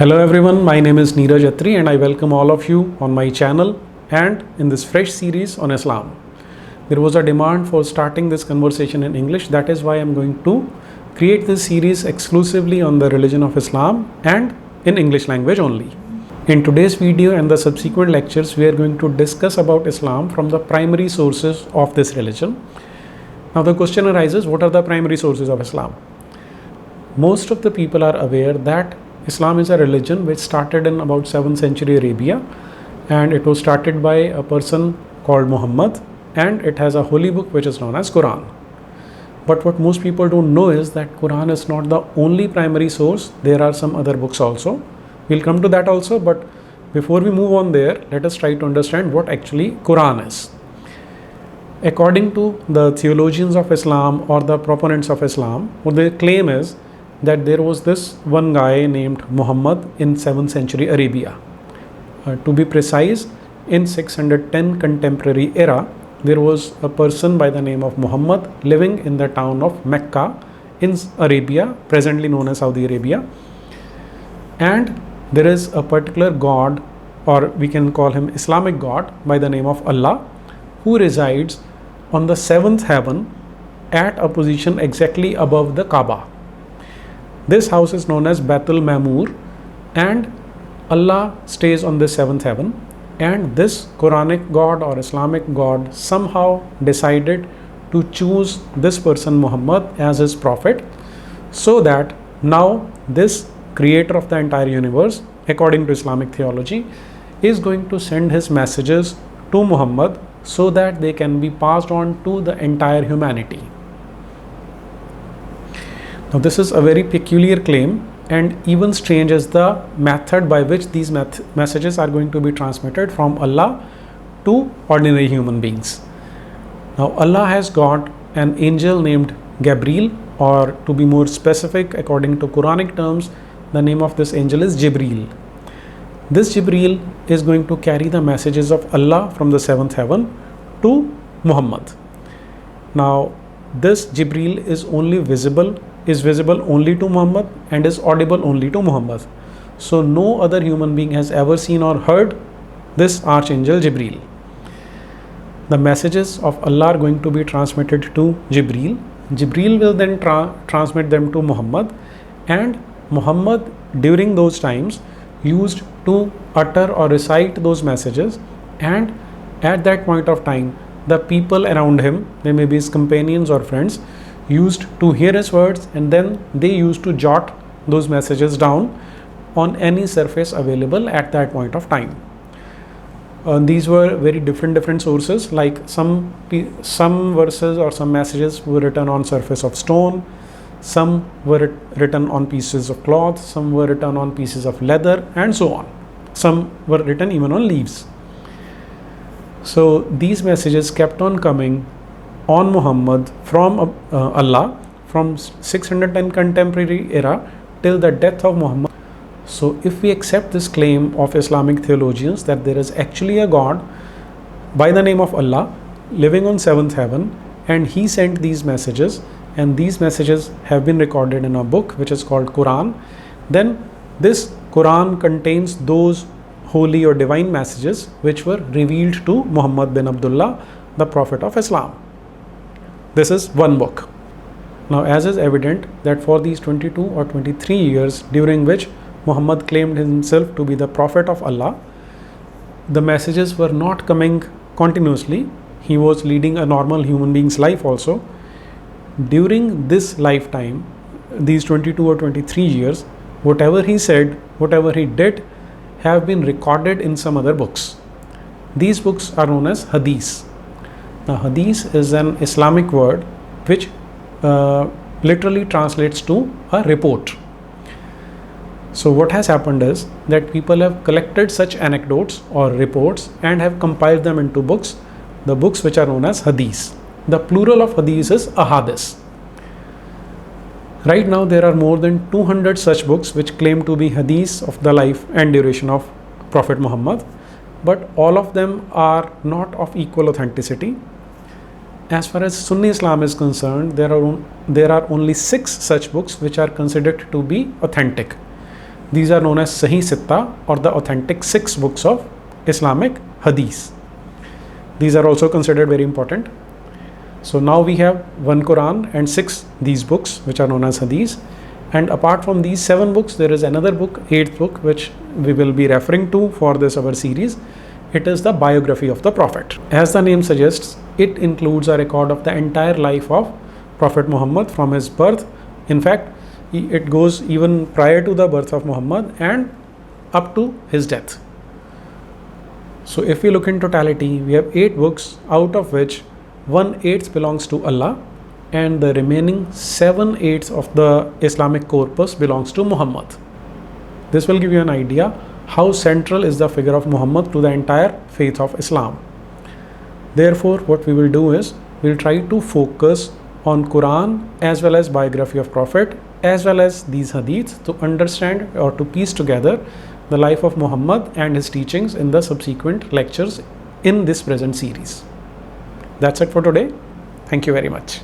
Hello everyone, my name is Neeraj Attri and I welcome all of you on my channel and in this fresh series on Islam. There was a demand for starting this conversation in English. That is why I'm going to create this series exclusively on the religion of Islam and in English language only. In today's video and the subsequent lectures, we are going to discuss about Islam from the primary sources of this religion. Now the question arises, what are the primary sources of Islam? Most of the people are aware that Islam is a religion which started in about 7th century Arabia, and it was started by a person called Muhammad, and it has a holy book which is known as Quran. But what most people don't know is that Quran is not the only primary source. There are some other books also. We'll come to that also, but before we move on there, let us try to understand what actually Quran is. According to the theologians of Islam or the proponents of Islam, what they claim is that there was this one guy named Muhammad in 7th century Arabia. To be precise, in 610 contemporary era, there was a person by the name of Muhammad living in the town of Mecca in Arabia, presently known as Saudi Arabia. And there is a particular god, or we can call him Islamic god, by the name of Allah, who resides on the 7th heaven at a position exactly above the Kaaba. This house is known as Baitul Mamur, and Allah stays on the 7th heaven, and this Quranic God or Islamic God somehow decided to choose this person Muhammad as his prophet, so that now this creator of the entire universe, according to Islamic theology, is going to send his messages to Muhammad so that they can be passed on to the entire humanity. Now this is a very peculiar claim, and even strange is the method by which these messages are going to be transmitted from Allah to ordinary human beings. Now Allah has got an angel named Gabriel, or to be more specific, according to Quranic terms, the name of this angel is Jibreel. This Jibreel is going to carry the messages of Allah from the 7th heaven to Muhammad. Now this Jibreel is visible only to Muhammad and is audible only to Muhammad. So no other human being has ever seen or heard this archangel Jibreel. The messages of Allah are going to be transmitted to Jibreel. Jibreel will then transmit them to Muhammad, and Muhammad during those times used to utter or recite those messages, and at that point of time the people around him, they may be his companions or friends, used to hear his words, and then they used to jot those messages down on any surface available at that point of time. These were very different sources, like some verses or some messages were written on surface of stone, some were written on pieces of cloth, some were written on pieces of leather, and so on. Some were written even on leaves. So these messages kept on coming on Muhammad from Allah from 610 contemporary era till the death of Muhammad. So if we accept this claim of Islamic theologians that there is actually a God by the name of Allah living on 7th heaven, and he sent these messages, and these messages have been recorded in a book which is called Quran, then this Quran contains those holy or divine messages which were revealed to Muhammad bin Abdullah, the Prophet of Islam. This is one book. Now, as is evident that for these 22 or 23 years during which Muhammad claimed himself to be the Prophet of Allah, the messages were not coming continuously. He was leading a normal human being's life also. During this lifetime, these 22 or 23 years, whatever he said, whatever he did, have been recorded in some other books. These books are known as Hadith. Now, Hadith is an Islamic word which literally translates to a report. So what has happened is that people have collected such anecdotes or reports and have compiled them into books, the books which are known as Hadith. The plural of Hadith is Ahadith. Right now there are more than 200 such books which claim to be Hadiths of the life and duration of Prophet Muhammad, but all of them are not of equal authenticity. As far as Sunni Islam is concerned, there are only 6 such books which are considered to be authentic. These are known as Sahih Sitta, or the authentic 6 books of Islamic Hadith. These are also considered very important. So now we have one Quran and 6 these books which are known as Hadith. And apart from these 7 books, there is another book, 8th book, which we will be referring to for this our series. It is the biography of the Prophet. As the name suggests, it includes a record of the entire life of Prophet Muhammad from his birth. In fact, it goes even prior to the birth of Muhammad and up to his death. So if we look in totality, we have 8 books, out of which 1/8 belongs to Allah, and the remaining 7/8 of the Islamic corpus belongs to Muhammad. This will give you an idea how central is the figure of Muhammad to the entire faith of Islam. Therefore, what we will do is, we'll try to focus on Quran as well as biography of Prophet as well as these hadiths to understand or to piece together the life of Muhammad and his teachings in the subsequent lectures in this present series. That's it for today. Thank you very much.